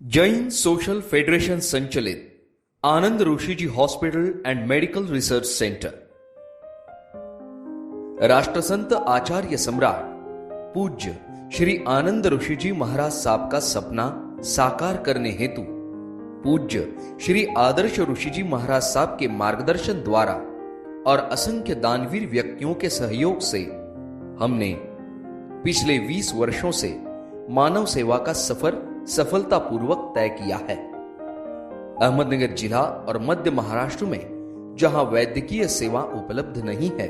Jain social federation संचलित Anand Rishiji hospital and medical research centre, राष्ट्रसंत आचार्य सम्राट पूज्य श्री आनंद ऋषिजी महाराज साहब का सपना साकार करने हेतु पूज्य श्री आदर्श ऋषिजी महाराज साहब के मार्गदर्शन द्वारा और असंख्य दानवीर व्यक्तियों के सहयोग से हमने पिछले 20 वर्षों से मानव सेवा का सफर सफलतापूर्वक तय किया है। अहमदनगर जिला और मध्य महाराष्ट्र में जहां वैद्यकीय सेवा उपलब्ध नहीं है,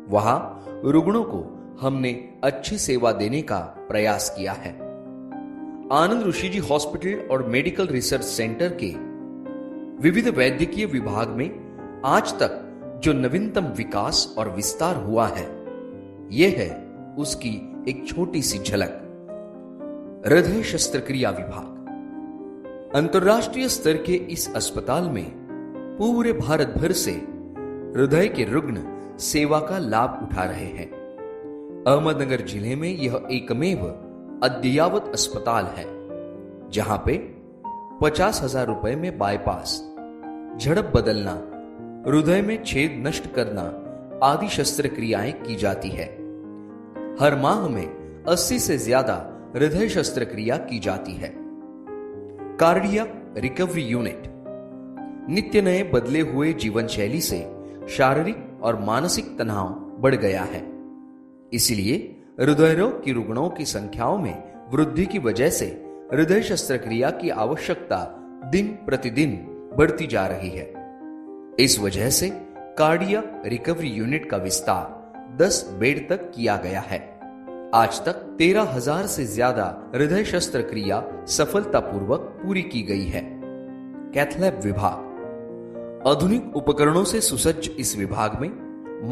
वहां रुग्णों को हमने अच्छी सेवा देने का प्रयास किया है। आनंद ऋषिजी हॉस्पिटल और मेडिकल रिसर्च सेंटर के विविध वैद्यकीय विभाग में आज तक जो नवीनतम विकास और विस्तार हुआ है, यह है उसकी एक छोटी सी झलक। हृदय शस्त्रक्रिया विभाग अंतर्राष्ट्रीय स्तर के इस अस्पताल में पूरे भारत भर से हृदय के रुग्ण सेवा का लाभ उठा रहे हैं। अहमदनगर जिले में यह एकमेव अद्ययावत अस्पताल है जहां पे 50,000 रुपए में बाईपास, झड़प बदलना, हृदय में छेद नष्ट करना आदि शस्त्रक्रियाएं की जाती है। हर माह में 80 से ज्यादा हृदय शस्त्रक्रिया की जाती है। कार्डियक रिकवरी यूनिट नित्य नए बदले हुए जीवन शैली से शारीरिक और मानसिक तनाव बढ़ गया है, इसलिए हृदय रोग की रुग्णों की संख्याओं में वृद्धि की वजह से हृदय शस्त्रक्रिया की आवश्यकता दिन प्रतिदिन बढ़ती जा रही है। इस वजह से कार्डियक रिकवरी यूनिट का विस्तार 10 बेड तक किया गया है। आज तक 13,000 से ज्यादा हृदय शस्त्रक्रिया सफलतापूर्वक पूरी की गई है। कैथलैब विभाग आधुनिक उपकरणों से सुसज्ज इस विभाग में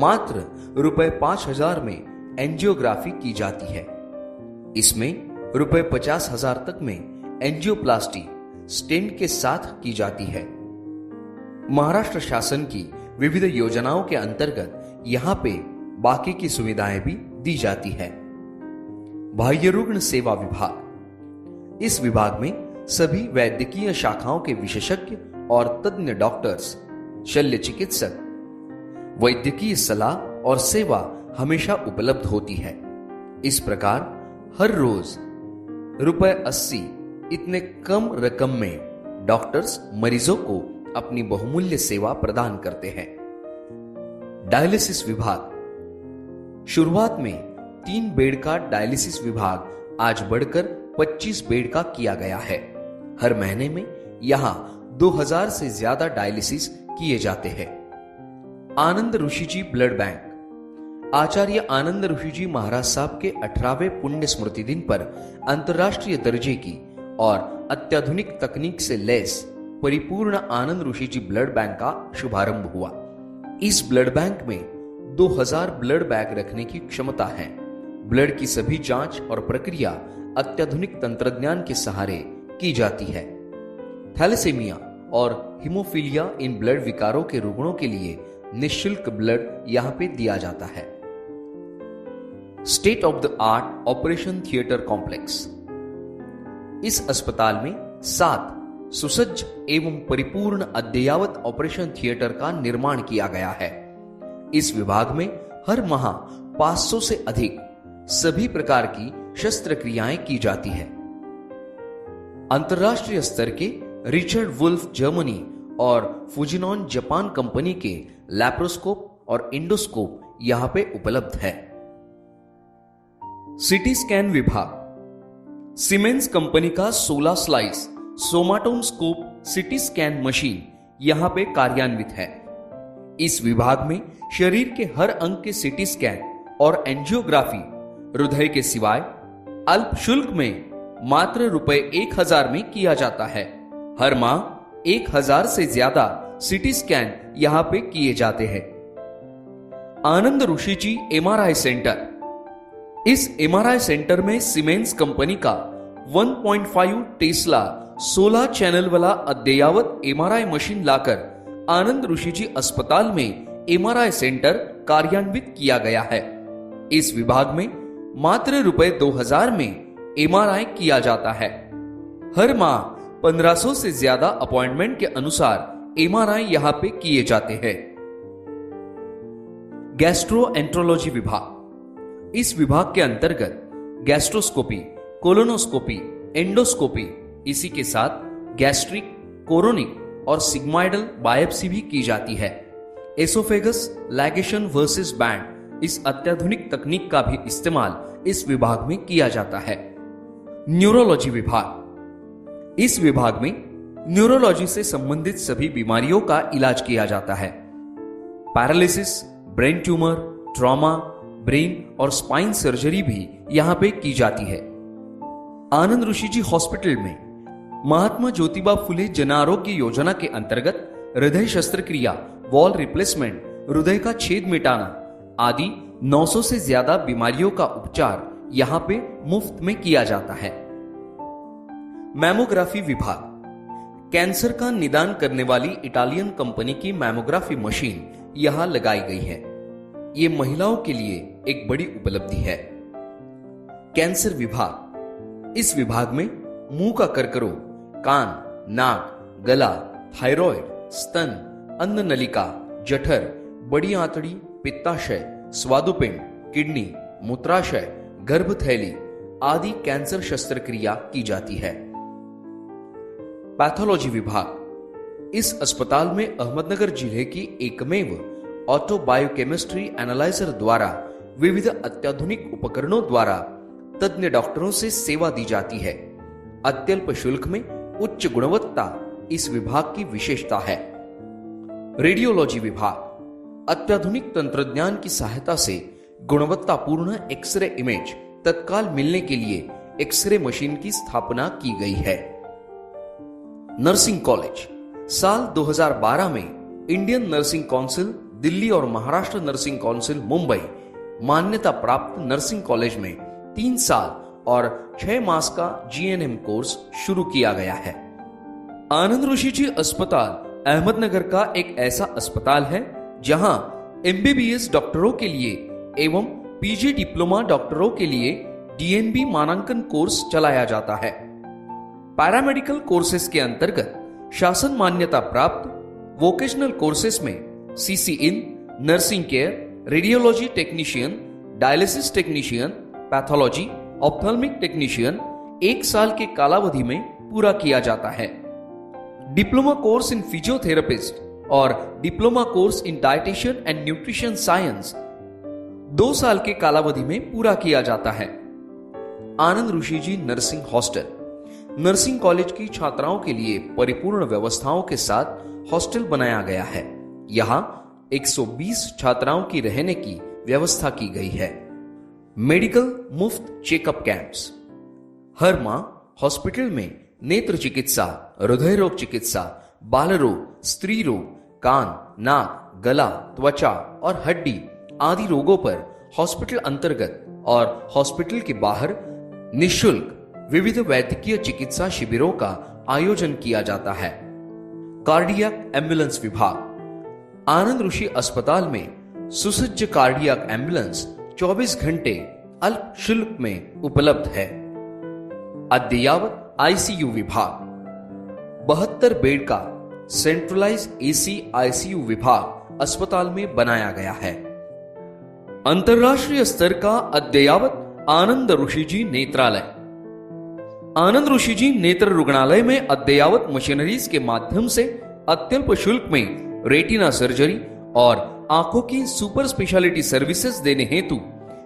मात्र रुपए 5,000 में एंजियोग्राफी की जाती है। इसमें रुपए 50,000 तक में एंजियोप्लास्टी स्टेंट के साथ की जाती है। महाराष्ट्र शासन की विविध योजनाओं के अंतर्गत यहां पे बाकी की सुविधाएं भी दी जाती है। बाह्य रुग्ण सेवा विभाग इस विभाग में सभी वैद्यकीय शाखाओं के विशेषज्ञ और तज्ञ डॉक्टर्स, शल्य चिकित्सक, वैद्यकीय सलाह और सेवा हमेशा उपलब्ध होती है। इस प्रकार हर रोज रुपए 80 इतने कम रकम में डॉक्टर्स मरीजों को अपनी बहुमूल्य सेवा प्रदान करते हैं। डायलिसिस विभाग शुरुआत में 3 बेड का डायलिसिस विभाग आज बढ़कर 25 बेड का किया गया है। हर महीने में यहां 2,000 से ज्यादा डायलिसिस किए जाते हैं। आनंद ऋषिजी ब्लड बैंक आचार्य आनंद ऋषिजी महाराज साहब के 18वें पुण्य स्मृति दिन पर अंतर्राष्ट्रीय दर्जे की और अत्याधुनिक तकनीक से लैस परिपूर्ण आनंद ऋषिजी ब्लड बैंक का शुभारंभ हुआ। इस ब्लड बैंक में 2,000 ब्लड बैग रखने की क्षमता है। ब्लड की सभी जांच और प्रक्रिया अत्याधुनिक तंत्रज्ञान के सहारे की जाती है। थैलेसीमिया और हीमोफीलिया इन ब्लड विकारों के रुग्णों के लिए निःशुल्क ब्लड यहां पे दिया जाता है। State of the art operation theatre complex इस अस्पताल में 7 सुसज्ज एवं परिपूर्ण अद्ययावत ऑपरेशन थिएटर का निर्माण किया गया है। इस विभाग में हर माह 500 से अधिक सभी प्रकार की शस्त्रक्रियाएं की जाती है। अंतर्राष्ट्रीय स्तर के रिचर्ड वुल्फ जर्मनी और फुजिनॉन जापान कंपनी के लैप्रोस्कोप और इंडोस्कोप यहां पे उपलब्ध है। सीटी स्कैन विभाग सीमेंस कंपनी का 16 slice Somatom scope CT scan machine यहां पे कार्यान्वित है। इस विभाग में शरीर के हर अंग के सिटी स्कैन और एंजियोग्राफी हृदय के सिवाय अल्प शुल्क में मात्र रुपए 1,000 में किया जाता है। हर माह 1,000 से ज्यादा सिटी स्कैन यहां पे किए जाते हैं। आनंद ऋषिजी एमआरआई सेंटर इस एमआरआई सेंटर में सीमेंस कंपनी का 1.5 टेस्ला 16 चैनल वाला अद्ययावत एमआरआई मशीन लाकर आनंद ऋषिजी अस्पताल में एमआरआई सेंटर कार्यान्वित किया गया है। इस विभाग में मात्र रुपए 2,000 में एमआरआई किया जाता है। हर माह 1500 से ज्यादा अपॉइंटमेंट के अनुसार एमआरआई यहां पे किए जाते हैं। गैस्ट्रोएंट्रोलॉजी विभाग, इस विभाग के अंतर्गत गैस्ट्रोस्कोपी, कोलोनोस्कोपी, एंडोस्कोपी, इसी के साथ गैस्ट्रिक, कोरोनिक और सिग्मोइडल बायोप्सी भी की जाती है। एसोफेगस लैगेशन वर्सेस बैंड, इस अत्याधुनिक तकनीक का भी इस्तेमाल इस विभाग में किया जाता है। न्यूरोलॉजी विभाग, इस विभाग में न्यूरोलॉजी से संबंधित सभी बीमारियों का इलाज किया जाता है। Paralysis, brain tumour, trauma, brain और स्पाइन सर्जरी भी यहां पे की जाती है। आनंद ऋषि जी हॉस्पिटल में महात्मा ज्योतिबा फुले जन आरोग्य योजना के अंतर्गत हृदय शस्त्रक्रिया, वॉल रिप्लेसमेंट, हृदय का छेद मिटाना आदि 900 से ज्यादा बीमारियों का उपचार यहां पे मुफ्त में किया जाता है। मैमोग्राफी विभाग, कैंसर का निदान करने वाली इटालियन कंपनी की मैमोग्राफी मशीन यहां लगाई गई है। ये महिलाओं के लिए एक बड़ी उपलब्धि है। कैंसर विभाग, इस विभाग में मुंह का कर्करोग, कान, नाक, गला, थायराइड, स्तन, अन्न नलिका, जठर, बड़ी आंतड़ी, पित्ताशय, स्वादुपिंड, किडनी, मूत्राशय, गर्भथैली आदि कैंसर शस्त्रक्रिया की जाती है। पैथोलॉजी विभाग, इस अस्पताल में अहमदनगर जिले की एकमेव ऑटो बायोकेमिस्ट्री एनालाइजर द्वारा विविध अत्याधुनिक उपकरणों द्वारा तज्ञ डॉक्टरों से सेवा दी जाती है। अत्यल्प शुल्क में उच्च गुणवत्ता इस विभाग की विशेषता है। रेडियोलॉजी विभाग, अत्याधुनिक तंत्रज्ञान की सहायता से गुणवत्तापूर्ण एक्सरे इमेज तत्काल मिलने के लिए एक्सरे मशीन की स्थापना की गई है। नर्सिंग कॉलेज, साल 2012 में इंडियन नर्सिंग काउंसिल दिल्ली और महाराष्ट्र नर्सिंग काउंसिल मुंबई मान्यता प्राप्त नर्सिंग कॉलेज में 3 साल और 6 मास का जीएनएम कोर्स शुरू किया गया है। आनंद ऋषि जी अस्पताल अहमदनगर का एक ऐसा अस्पताल है जहां एमबीबीएस डॉक्टरों के लिए एवं पीजी डिप्लोमा डॉक्टरों के लिए डीएनबी मानांकन कोर्स चलाया जाता है। पैरामेडिकल कोर्सेज के अंतर्गत शासन मान्यता प्राप्त वोकेशनल कोर्सेज में CC in, nursing care, radiology technician, dialysis technician, pathology, ophthalmic technician 1 साल के कालावधि में पूरा किया जाता है। डिप्लोमा कोर्स इन फिजियोथेरेपिस्ट और diploma course in dietitian and nutrition science 2 साल के कालावधि में पूरा किया जाता है। Anand Rishi ji nursing hostel, nursing college की छात्राओं के लिए परिपूर्ण व्यवस्थाओं के साथ हॉस्टल बनाया गया है। यहां 120 छात्राओं की रहने की व्यवस्था की गई है। मेडिकल मुफ्त चेकअप कैंप्स, हर माह हॉस्पिटल में नेत्र चिकित्सा, हृदय रोग चिकित्सा, बाल रोग, स्त्री रोग, कान, नाक, गला, त्वचा और हड्डी आदि रोगों पर हॉस्पिटल अंतर्गत और हॉस्पिटल के बाहर निःशुल्क विविध वैद्यकीय चिकित्सा शिविरों का आयोजन किया जाता है। कार्डियक एम्बुलेंस विभाग, आनंद ऋषि अस्पताल में सुसज्ज कार्डियक एम्बुलेंस 24 घंटे अल्प शुल्क में उपलब्ध है। अद्ययावत आईसीयू विभाग, 72 बेड का सेंट्रलाइज एसी आईसीयू विभाग अस्पताल में बनाया गया है। अंतरराष्ट्रीय स्तर का अद्ययावत आनंद ऋषि जी नेत्रालय, आनंद ऋषि जी नेत्र रुग्णालय में अद्ययावत मशीनरीज के माध्यम से अत्यल्प शुल्क में रेटिना सर्जरी और आंखों की सुपर स्पेशलिटी सर्विसेज देने हेतु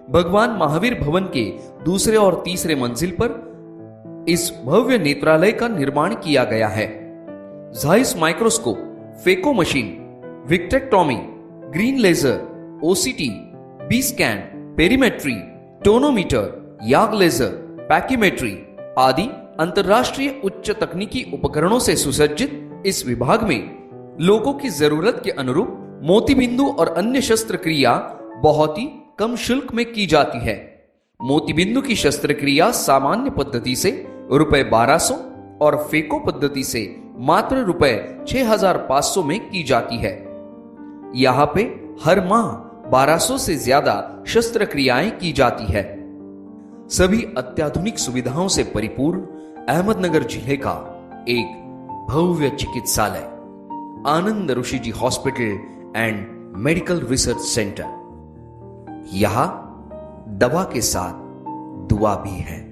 भगवान महावीर भवन के 2रे और 3रे मंजिल पर इस भव्य नेत्रालय का निर्माण किया गया है। Zeiss microscope, phaco machine, vitrectomy, green laser, OCT, B scan, perimetry, tonometer, YAG laser, pachymetry आदि अंतरराष्ट्रीय उच्च तकनीकी उपकरणों से सुसज्जित इस विभाग में लोगों की जरूरत के अनुरूप मोतीबिंदु और अन्य शस्त्रक्रिया बहुत ही कम शुल्क में की जाती है। मोतीबिंदु की शस्त्रक्रिया सामान्य पद्धति से ₹1200 और फेको पद्धति से मात्र ₹6500 में की जाती है। यहाँ पे हर माह 1200 से ज्यादा शस्त्रक्रियाएं की जाती है। सभी अत्याधुनिक सुविधाओं से परिपूर्ण अहमदनगर जिले का एक भव्य चिकित्सालय, Anand Rishi ji hospital and medical research centre. यहां दवा के साथ दुआ भी है।